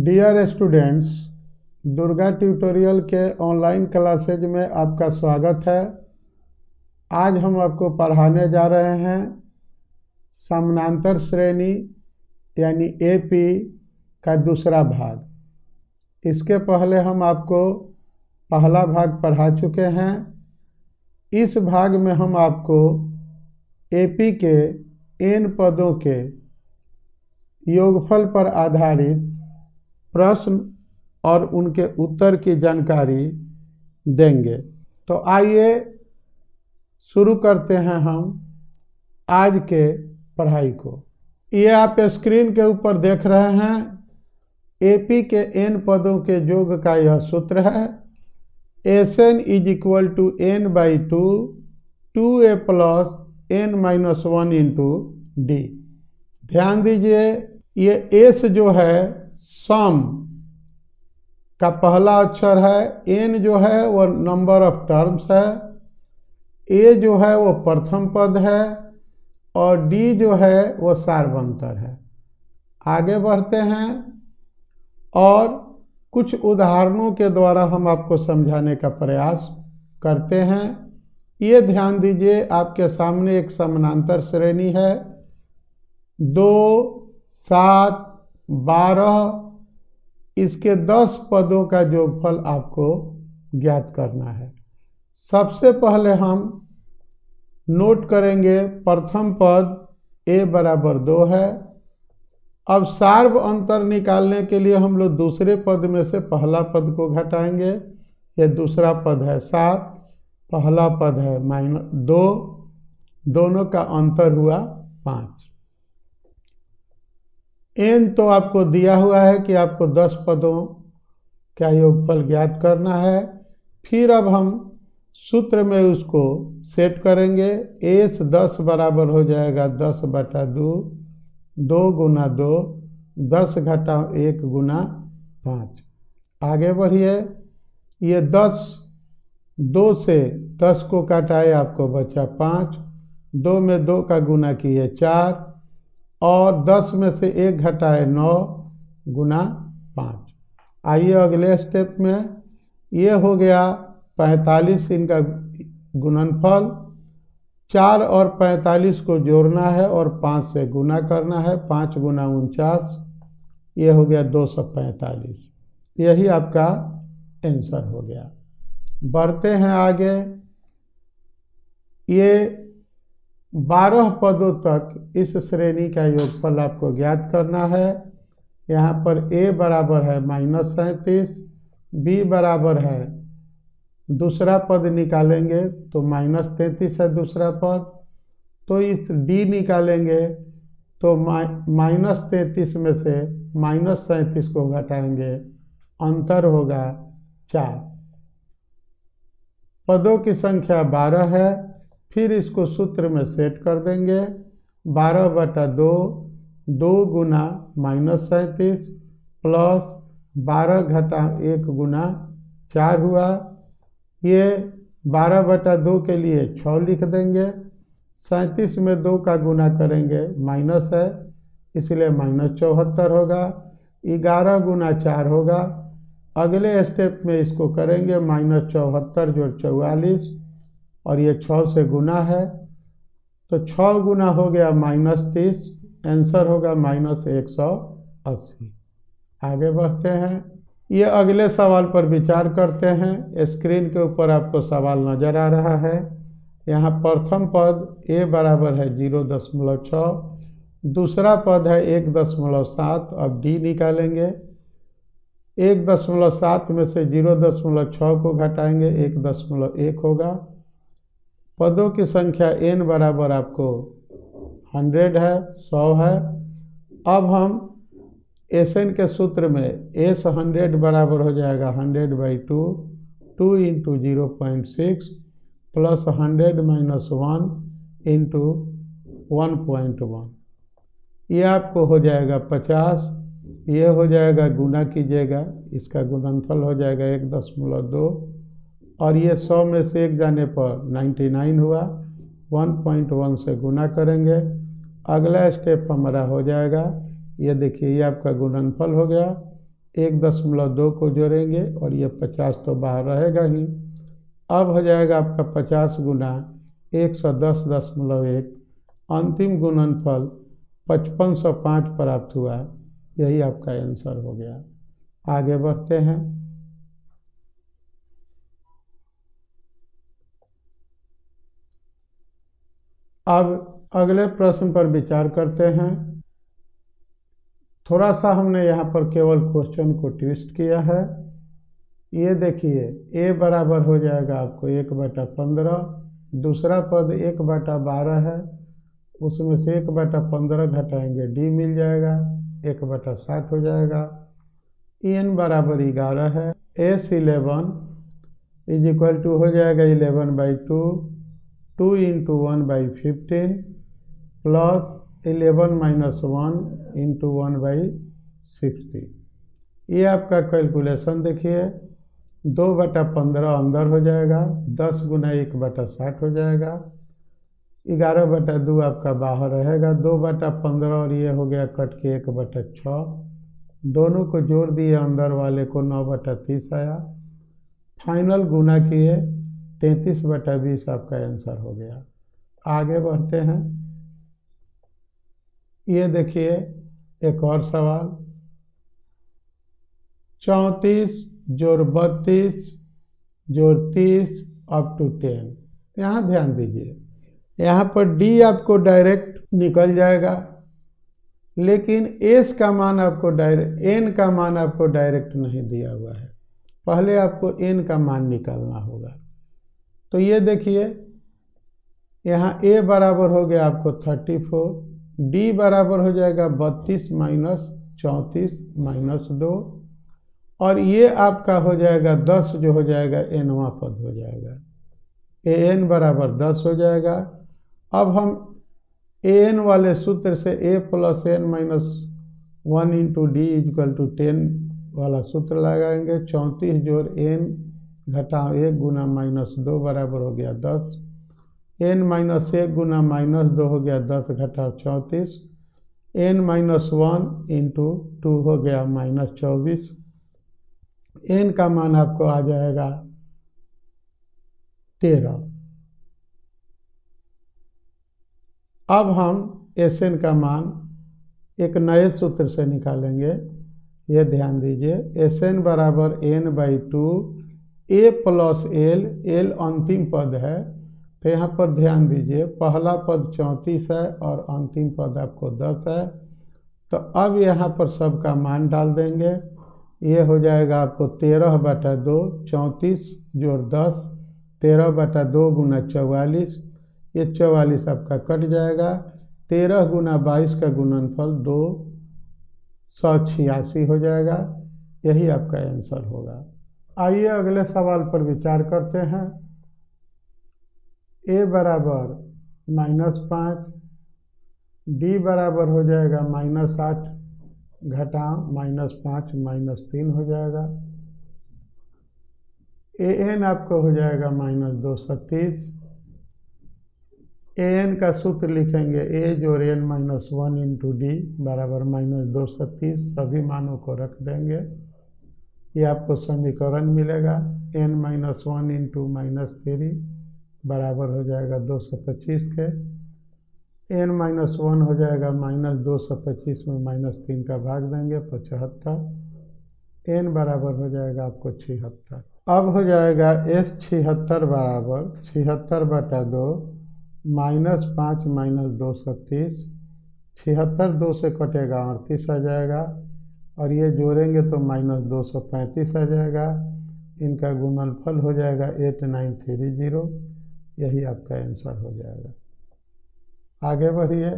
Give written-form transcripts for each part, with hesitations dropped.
Dear students, Durga tutorial के online classes में आपका स्वागत है। आज हम आपको पढ़ाने जा रहे हैं समानांतर श्रेणी यानी एपी का दूसरा भाग। इसके पहले हम आपको पहला भाग पढ़ा चुके हैं। इस भाग में हम आपको एपी के n पदों के योगफल पर आधारित प्रश्न और उनके उत्तर की जानकारी देंगे। तो आइए शुरू करते हैं हम आज के पढ़ाई को। ये आप स्क्रीन के ऊपर देख रहे हैं, एपी के n पदों के योग का यह सूत्र है। Sn is equal to n by 2a plus n-1 into D. ध्यान दीजिए, ये S जो है सम का पहला अक्षर है, n जो है वो नंबर ऑफ टर्म्स है, a जो है वो प्रथम पद है और d जो है वो सार्वंतर है। आगे बढ़ते हैं और कुछ उदाहरणों के द्वारा हम आपको समझाने का प्रयास करते हैं। ये ध्यान दीजिए, आपके सामने एक समानांतर श्रेणी है। 2, 7, 12 इसके 10 पदों का योगफल आपको ज्ञात करना है। सबसे पहले हम नोट करेंगे प्रथम पद a बराबर 2 है। अब सार्व अंतर निकालने के लिए हम लोग दूसरे पद में से पहला पद को घटाएंगे। ये दूसरा पद है 7, पहला पद है -2, दोनों का अंतर हुआ 5। n तो आपको दिया हुआ है कि आपको 10 पदों का योगफल ज्ञात करना है। फिर अब हम सूत्र में उसको सेट करेंगे। S 10 बराबर हो जाएगा 10 बटा 2, 2 गुना 2, 10 घटा 1 गुना 5। आगे बढ़िए, ये 10 2 से 10 को काटाए, आपको बचा 5, 2 में 2 का गुना किए 4 और 10 में से 1 घटाए 9 गुना 5। आइए अगले स्टेप में, ये हो गया 45, इनका गुणनफल। 4 और 45 को जोड़ना है और 5 से गुना करना है। 5 गुना 49, ये हो गया 245। यही आपका आंसर हो गया। बढ़ते हैं आगे। ये 12 पदों तक इस श्रेणी का योगफल आपको ज्ञात करना है। यहाँ पर a बराबर है -37, b बराबर है, दूसरा पद निकालेंगे तो -33 है दूसरा पद, तो इस d निकालेंगे तो -33 में से -37 को घटाएंगे, अंतर होगा 4। पदों की संख्या 12 है। फिर इसको सूत्र में सेट कर देंगे। 12 बटा 2, 2 गुना -37 प्लस 12 घटा 1 गुना 4 हुआ। ये 12 बटा 2 के लिए 6 लिख देंगे। 37 में 2 का गुना करेंगे, माइनस है इसलिए -74 होगा। 11 गुना 4 होगा। अगले स्टेप में इसको करेंगे -74 जोड़ 44 और ये 6 से गुना है तो 6 गुना हो गया -30, आंसर होगा -180। आगे बढ़ते हैं। ये अगले सवाल पर विचार करते हैं। स्क्रीन के ऊपर आपको सवाल नज़र आ रहा है। यहाँ प्रथम पद a बराबर है 0.6, दूसरा पद है 1.7। अब d निकालेंगे। 1.7 में से 0.6 को घटाएंगे, 1.1 होगा। पदों की संख्या n बराबर आपको 100 है, 100 है। अब हम Sn के सूत्र में S 100 बराबर हो जाएगा 100 by 2, 2 into 0.6 plus 100 minus 1 into 1.1। ये आपको हो जाएगा 50। ये हो जाएगा, गुना कीजिएगा, इसका गुणनफल हो जाएगा 1.2 और ये 100 में से 1 जाने पर 99 हुआ। 1.1 से गुना करेंगे। अगला स्टेप हमारा हो जाएगा, ये देखिए, ये आपका गुणनफल हो गया 1.2 को जोड़ेंगे और ये 50 तो बाहर रहेगा ही। अब हो जाएगा आपका 50 गुना 110.1, अंतिम गुणनफल 5505 प्राप्त हुआ। यही आपका आंसर हो गया। आगे बढ़ते हैं। अब अगले प्रश्न पर विचार करते हैं। थोड़ा सा हमने यहाँ पर केवल क्वेश्चन को ट्विस्ट किया है। ये देखिए a बराबर हो जाएगा आपको 1/15, दूसरा पद 1/12 है, उसमें से 1/15 घटाएंगे d मिल जाएगा, 1/60 हो जाएगा। n बराबर 11 है, S11 इज इक्वल टू हो जाएगा 11/2, 2 × 1/15 प्लस 11 - 1 × 1/60। ये आपका कैलकुलेशन देखिए, 2/15 अंदर हो जाएगा, 10 गुना 1/60 हो जाएगा, 11/2 आपका बाहर रहेगा, 2/15 और ये हो गया कट के 1/6, दोनों को जोड़ दिए, अंदर वाले को 9/30 आया। फाइनल गुना किए 33/20 आपका आंसर हो गया। आगे बढ़ते हैं। ये देखिए एक और सवाल, 34 जोड़ 32 जोड़ 30 अप टू 10। यहाँ ध्यान दीजिए, यहाँ पर d आपको डायरेक्ट निकल जाएगा, लेकिन s का मान आपको डायरेक्ट, n का मान आपको डायरेक्ट नहीं दिया हुआ है। पहले आपको n का मान निकालना होगा। तो ये देखिए यहाँ a बराबर हो गया आपको 34, d बराबर हो जाएगा 32 - 34 - 2, और ये आपका हो जाएगा 10 जो हो जाएगा nवां पद हो जाएगा, an बराबर 10 हो जाएगा। अब हम an वाले सूत्र से a + n - 1 × d = 10 वाला सूत्र लगाएंगे। 34 जोड़ n घटाओ 1 गुना -2 बराबर हो गया 10, n - 1 गुना -2 हो गया 10 घटाओ 34, n - 1 × 2 हो गया -24। n का मान आपको आ जाएगा 13। अब हम Sn का मान एक नए सूत्र से निकालेंगे। ये ध्यान दीजिए, Sn बराबर n/2 a + l, l अंतिम पद है। तो यहाँ पर ध्यान दीजिए, पहला पद 34 है और अंतिम पद आपको 10 है। तो अब यहाँ पर सबका मान डाल देंगे। ये हो जाएगा आपको 13/2, 34 जोड़ 10, 13/2 गुना 44, ये 44 आपका कट जाएगा। 13 गुना 22 का गुणनफल 286 हो जाएगा। यही आपका आंसर होगा। आइए अगले सवाल पर विचार करते हैं। a बराबर -5, d बराबर हो जाएगा -8 घटाओ -5 -3 हो जाएगा। an आपको हो जाएगा -230। an का सूत्र लिखेंगे a जोड़ n - 1 × d बराबर -230। सभी मानों को रख देंगे, ये आपको समीकरण मिलेगा। n - 1 × -3 बराबर हो जाएगा 225 के। n - 1 हो जाएगा -225 में -3 का भाग देंगे 75। n बराबर हो जाएगा आपको 76। अब हो जाएगा S 76 बराबर 76/2 -5 -230। 76 2 से कटेगा 38 आ जाएगा, और ये जोड़ेंगे तो -235 आ जाएगा। इनका गुणनफल हो जाएगा 8930। यही आपका आंसर हो जाएगा। आगे बढ़िए।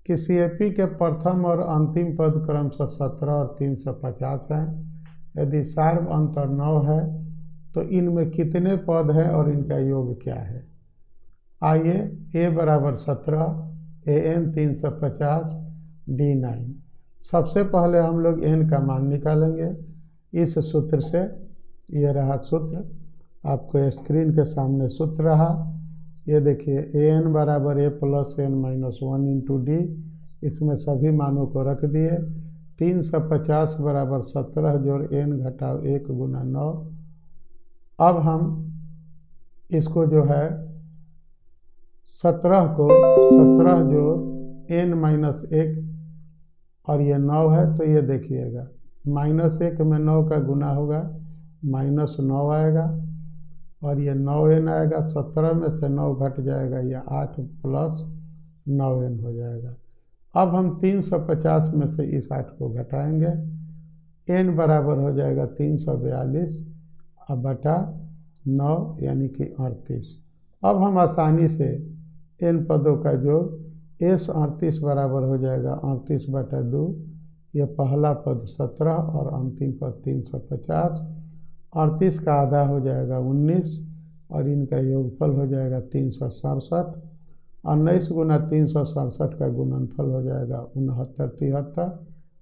किसी एपी के प्रथम और अंतिम पद क्रमशः 17 और 350 हैं। यदि सार्व अंतर 9 है तो इनमें कितने पद हैं और इनका योग क्या है। आइए, a बराबर 17, an 350, d 9। सबसे पहले हम लोग n का मान निकालेंगे इस सूत्र से। यह रहा सूत्र, आपको स्क्रीन के सामने सूत्र रहा। ये देखिए, an बराबर a + n - 1 × d। इसमें सभी मानों को रख दिए। 350 बराबर 17 जोड़ n घटाव 1 गुना 9। अब हम इसको जो है 17 को 17 जोड़ n माइनस 1 और ये 9 है, तो ये देखिएगा -1 में 9 का गुना होगा, -9 आएगा और ये 9n आएगा। 17 में से 9 घट जाएगा, ये 8 प्लस 9n हो जाएगा। अब हम 350 में से इस 8 को घटाएंगे, n बराबर हो जाएगा 342 अब बटा 9 यानी कि 38। अब हम आसानी से n पदों का योग s 38 बराबर हो जाएगा 38 बटा 2। ये पहला पद 17 और अंतिम पद 350। 38 का आधा हो जाएगा 19 और इनका योगफल हो जाएगा 367। 19 गुना 367 का गुणनफल हो जाएगा 6973।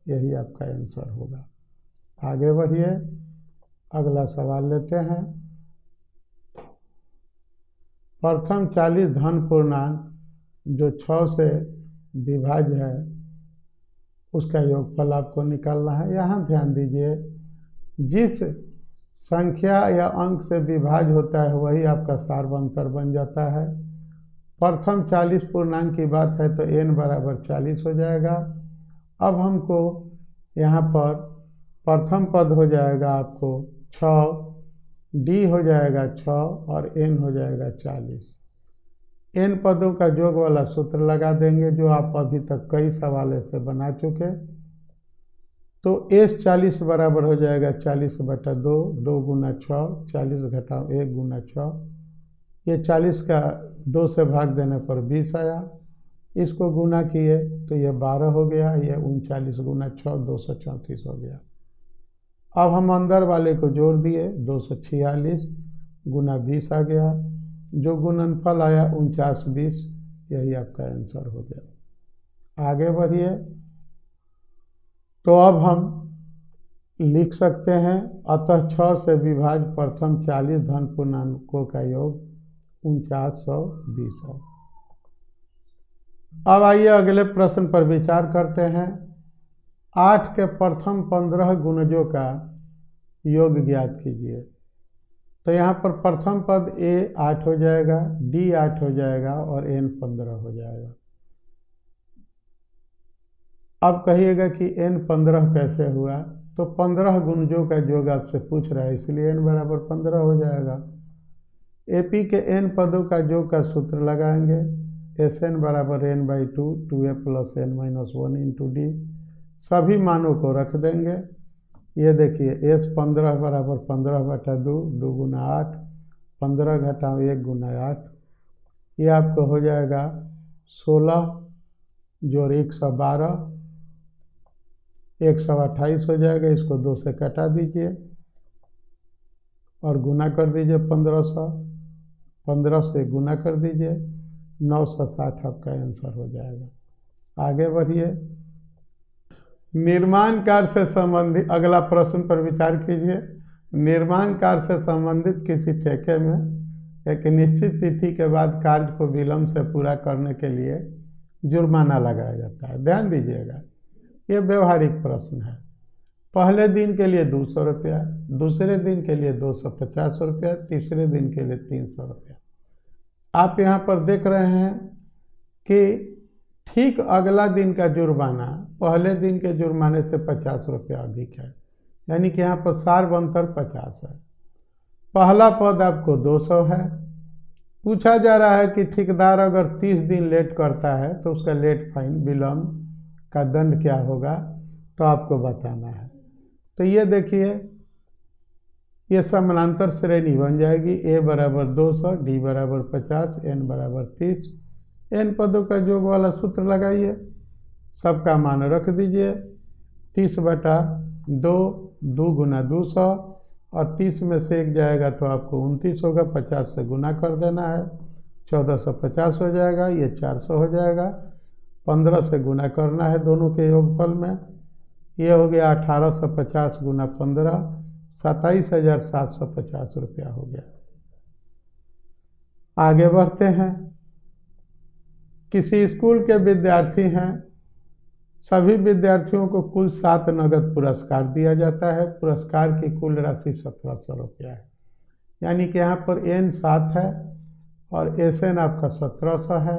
यही आपका आंसर होगा। आगे बढ़िए, अगला सवाल लेते हैं। प्रथम 40 धन पूर्णांक जो 6 से विभाज्य है उसका योगफल आपको निकालना है। यहाँ ध्यान दीजिए, जिस संख्या या अंक से विभाज्य होता है वही आपका सार्वंतर बन जाता है। प्रथम 40 पूर्णांक की बात है तो n बराबर 40 हो जाएगा। अब हमको यहाँ पर प्रथम पद हो जाएगा आपको 6, d हो जाएगा 6 और n हो जाएगा 40। n पदों का योग वाला सूत्र लगा देंगे जो आप अभी तक कई सवाल से बना चुके। तो s 40 बराबर हो जाएगा 40 बटा 2, 2 गुना 6, 40 घटाओ 1 गुना 6। ये 40 का 2 से भाग देने पर 20 आया। इसको गुना किए तो ये 12 हो गया। ये 39 गुना 6 234 हो गया। अब हम अंदर वाले को जोड़ दिए, 246 गुना 20 आ गया। जो गुणनफल आया 4920, यही आपका आंसर हो गया। आगे बढ़िए, तो अब हम लिख सकते हैं अतः 6 से विभाज्य प्रथम 40 धन पूर्णांकों का योग 4920 है। अब आइए अगले प्रश्न पर विचार करते हैं। 8 के प्रथम 15 गुणजों का योग ज्ञात कीजिए। तो यहाँ पर प्रथम पद a 8 हो जाएगा, d 8 हो जाएगा और n 15 हो जाएगा। अब कहिएगा कि n 15 कैसे हुआ, तो 15 गुणजों का योग आपसे पूछ रहा है, इसलिए n बराबर 15 हो जाएगा। AP के n पदों का योग का सूत्र लगाएंगे, Sn बराबर n by 2, 2a plus n minus 1 into D. सभी मानों को रख देंगे। ये देखिए S 15 बराबर 15 बटा 2, 2 गुना 8, 15 घटाओ 1 गुना 8। ये आपको हो जाएगा 16 जोड़ 112, 128 हो जाएगा। इसको 2 से कटा दीजिए और गुना कर दीजिए 1500, 15 से गुना कर दीजिए, 960 आपका आंसर हो जाएगा। आगे बढ़िए, निर्माण कार्य से संबंधित अगला प्रश्न पर विचार कीजिए। निर्माण कार्य से संबंधित किसी ठेके में एक निश्चित तिथि के बाद कार्य को विलंब से पूरा करने के लिए जुर्माना लगाया जाता है। ध्यान दीजिएगा, ये व्यवहारिक प्रश्न है। पहले दिन के लिए 200 रुपया, दूसरे दिन के लिए 250 रुपया, तीसरे दिन के लिए 300 रुपया। आप यहाँ पर देख रहे हैं कि ठीक अगला दिन का जुर्माना पहले दिन के जुर्माने से 50 रुपया अधिक है, यानी कि यहाँ पर सार्वंतर 50 है। पहला पद आपको 200 है। पूछा जा रहा है कि ठेकेदार अगर 30 दिन लेट करता है तो उसका लेट फाइन विलम्ब का दंड क्या होगा, तो आपको बताना है। तो ये देखिए, ये समानांतर श्रेणी बन जाएगी। a बराबर 200, d बराबर 50, n बराबर 30। n पदों का योग वाला सूत्र लगाइए, सबका मान रख दीजिए। 30 बटा 2, 2 गुना 200 और 30 में से 1 जाएगा तो आपको 29 होगा। 50 से गुना कर देना है, 1450 हो जाएगा। ये 400 हो जाएगा। 15 से गुना करना है दोनों के योगफल में। ये हो गया 1850 गुना 15, 27,750 रुपया हो गया। आगे बढ़ते हैं। किसी स्कूल के विद्यार्थी हैं, सभी विद्यार्थियों को कुल 7 नगद पुरस्कार दिया जाता है। पुरस्कार की कुल राशि 1700 रुपया है, यानी कि यहाँ पर एन 7 है और एस एन आपका 1700 है।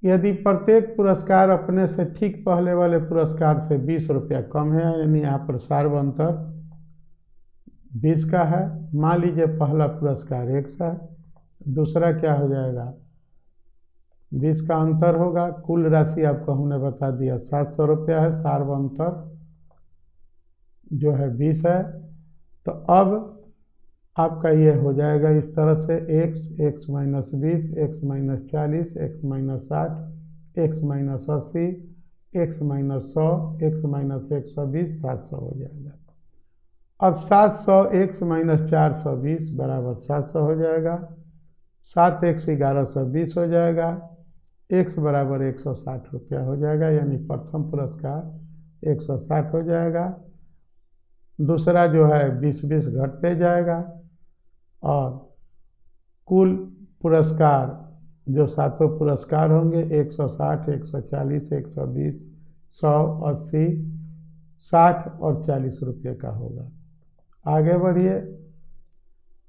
यदि प्रत्येक पुरस्कार अपने से ठीक पहले वाले पुरस्कार से 20 रुपया कम है, यानी यहाँ पर सार्वंतर 20 का है। मान लीजिए पहला पुरस्कार 100 है, दूसरा क्या हो जाएगा 20 का अंतर होगा। कुल राशि आपको हमने बता दिया 700 रुपया है, सार्वंतर जो है 20 है। तो अब आपका ये हो जाएगा इस तरह से x minus 20, x minus 40, x minus 60, x minus 80, x minus 100, x minus 120, 700 हो जाएगा। अब 700 x माइनस 420 बराबर 700 हो जाएगा। 7x 1120 हो जाएगा। x बराबर 160 रुपया हो जाएगा, यानी प्रथम पुरस्कार 160 हो जाएगा। दूसरा जो है 20-20 घटते जाएगा और कुल पुरस्कार जो 7 पुरस्कार होंगे 160, 140, 120, 100, 80, 60 और 40 रुपये का होगा। आगे बढ़िए।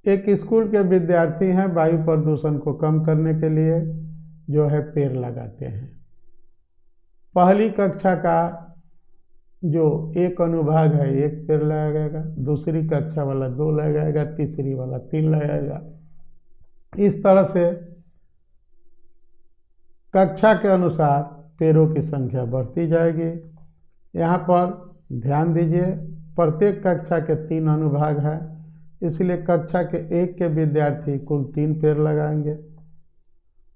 एक स्कूल के विद्यार्थी हैं, वायु प्रदूषण को कम करने के लिए जो है पेड़ लगाते हैं। पहली कक्षा का जो एक अनुभाग है 1 पेड़ लगाएगा, दूसरी कक्षा वाला 2 लगाएगा, तीसरी वाला 3 लगाएगा। इस तरह से कक्षा के अनुसार पेड़ों की संख्या बढ़ती जाएगी। यहाँ पर ध्यान दीजिए, प्रत्येक कक्षा के 3 अनुभाग हैं, इसलिए कक्षा के 1 के विद्यार्थी कुल 3 पेड़ लगाएंगे,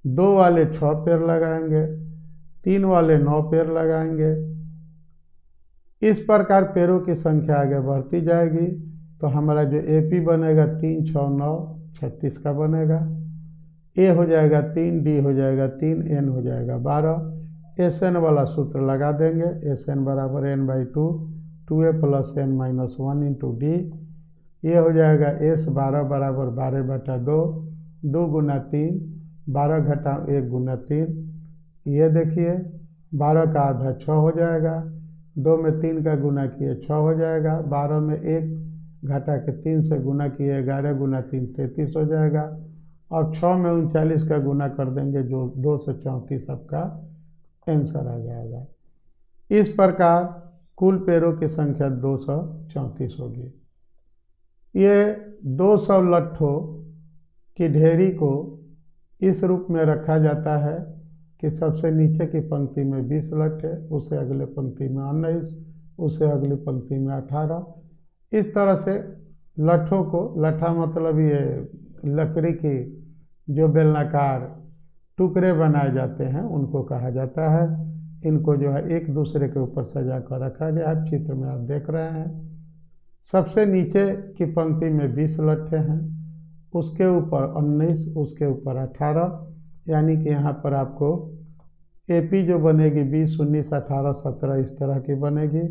2 वाले 6 पेड़ लगाएंगे, 3 वाले 9 पेड़ लगाएंगे। इस प्रकार पेड़ों की संख्या आगे बढ़ती जाएगी। तो हमारा जो एपी बनेगा 3, 6, 9, 36 का बनेगा। ए हो जाएगा 3, डी हो जाएगा 3, एन हो जाएगा 12। एस एन वाला सूत्र लगा देंगे, एस एन बराबर N by 2, 2a plus N minus 1 into D. ये हो जाएगा एस 12 बराबर 12/2, 2 गुना 3, 12 घटा 1 गुना 3। ये देखिए 12 का आधा 6 हो जाएगा, 2 में 3 का गुना किए 6 हो जाएगा, 12 में 1 घटा के 3 से गुना किए 11 गुना 3 33 हो जाएगा, और 6 में 39 का गुना कर देंगे जो 234 आपका आंसर आ जाएगा। इस प्रकार कुल पेड़ों की संख्या 234 होगी। ये 200 लट्ठों की ढेरी को इस रूप में रखा जाता है कि सबसे नीचे की पंक्ति में 20 लट्ठे, उसे अगले पंक्ति में 19, उसे अगली पंक्ति में 18। इस तरह से लट्ठों को, लट्ठा मतलब ये लकड़ी की जो बेलनाकार टुकड़े बनाए जाते हैं उनको कहा जाता है। इनको जो है एक दूसरे के ऊपर सजा कर रखा गया है, चित्र में आप देख रहे हैं। सबसे नीचे की पंक्ति में 20 लट्ठे हैं, उसके ऊपर 19, उसके ऊपर 18, यानी कि यहाँ पर आपको एपी जो बनेगी 20, 19, 18, 17 इस तरह की बनेगी।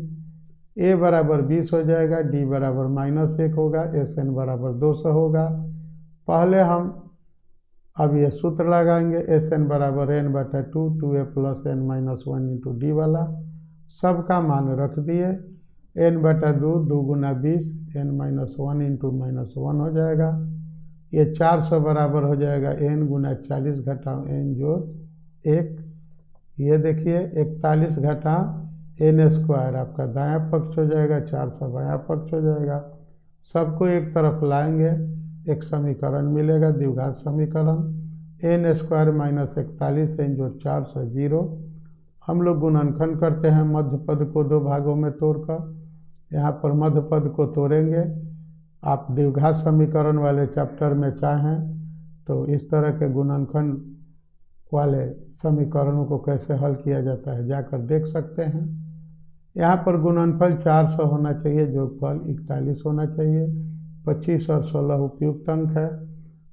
ए बराबर 20 हो जाएगा, डी बराबर -1 होगा, एस एन बराबर 200 होगा। पहले हम अब ये सूत्र लगाएंगे, एस एन बराबर एन बटा 2, 2a plus N minus 1 into D वाला। सबका मान रख दिए, एन बटा 2, 2 गुना 20, एन माइनस 1 इंटू -1 हो जाएगा। ये 400 बराबर हो जाएगा एन गुना 40 घटा एन जोड़ 1। ये देखिए 41 घटा एन स्क्वायर आपका दायां पक्ष हो जाएगा, 400 बायां पक्ष हो जाएगा। सबको एक तरफ लाएंगे, एक समीकरण मिलेगा, द्विघात समीकरण। एन स्क्वायर माइनस 41 एन जोड़ 400 0। हम लोग गुणनखंड करते हैं मध्य पद को 2 भागों में तोड़कर। यहाँ पर मध्य पद को तोड़ेंगे। आप द्विघात समीकरण वाले चैप्टर में चाहें तो इस तरह के गुणनखंड वाले समीकरणों को कैसे हल किया जाता है जाकर देख सकते हैं। यहाँ पर गुणनफल 400 होना चाहिए, जोगफल 41 होना चाहिए। 25 और 16 उपयुक्त अंक है।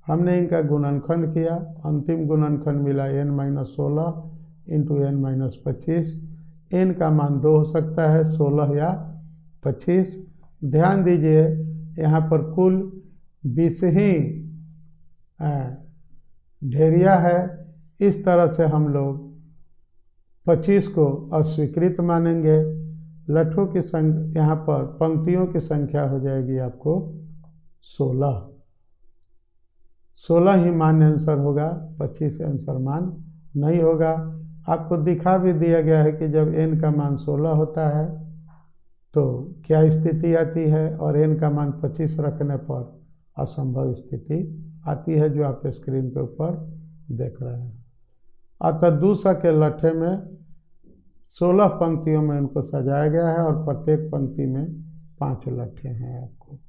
हमने इनका गुणनखंड किया, अंतिम गुणनखंड मिला n-16 इंटू n-25। n का मान 2 हो सकता है, 16 या 25। ध्यान दीजिए यहाँ पर कुल 20 ही ढेरिया है। इस तरह से हम लोग 25 को अस्वीकृत मानेंगे। लठों की संख्या, यहाँ पर पंक्तियों की संख्या हो जाएगी आपको 16। 16 ही मान्य आंसर होगा, 25 आंसर मान नहीं होगा। आपको दिखा भी दिया गया है कि जब n का मान 16 होता है तो क्या स्थिति आती है, और n का मान 25 रखने पर असंभव स्थिति आती है, जो आप स्क्रीन के ऊपर देख रहे हैं। अतः 200 के लट्ठे में 16 पंक्तियों में इनको सजाया गया है और प्रत्येक पंक्ति में 5 लट्ठे हैं आपको।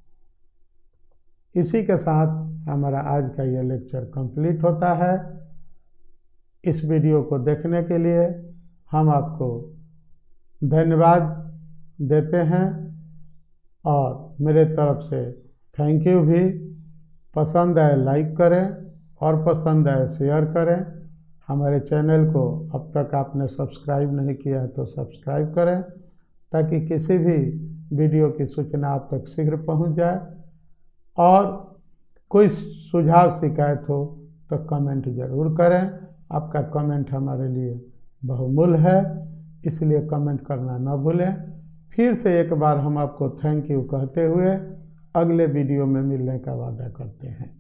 इसी के साथ हमारा आज का यह लेक्चर कंप्लीट होता है। इस वीडियो को देखने के लिए हम आपको धन्यवाद देते हैं और मेरे तरफ से थैंक यू भी। पसंद आए लाइक करें और पसंद आए शेयर करें। हमारे चैनल को अब तक आपने सब्सक्राइब नहीं किया है तो सब्सक्राइब करें, ताकि किसी भी वीडियो की सूचना आप तक शीघ्र पहुंच जाए। और कोई सुझाव शिकायत हो तो कमेंट ज़रूर करें। आपका कमेंट हमारे लिए बहुमूल्य है, इसलिए कमेंट करना न भूलें। फिर से एक बार हम आपको थैंक यू कहते हुए अगले वीडियो में मिलने का वादा करते हैं।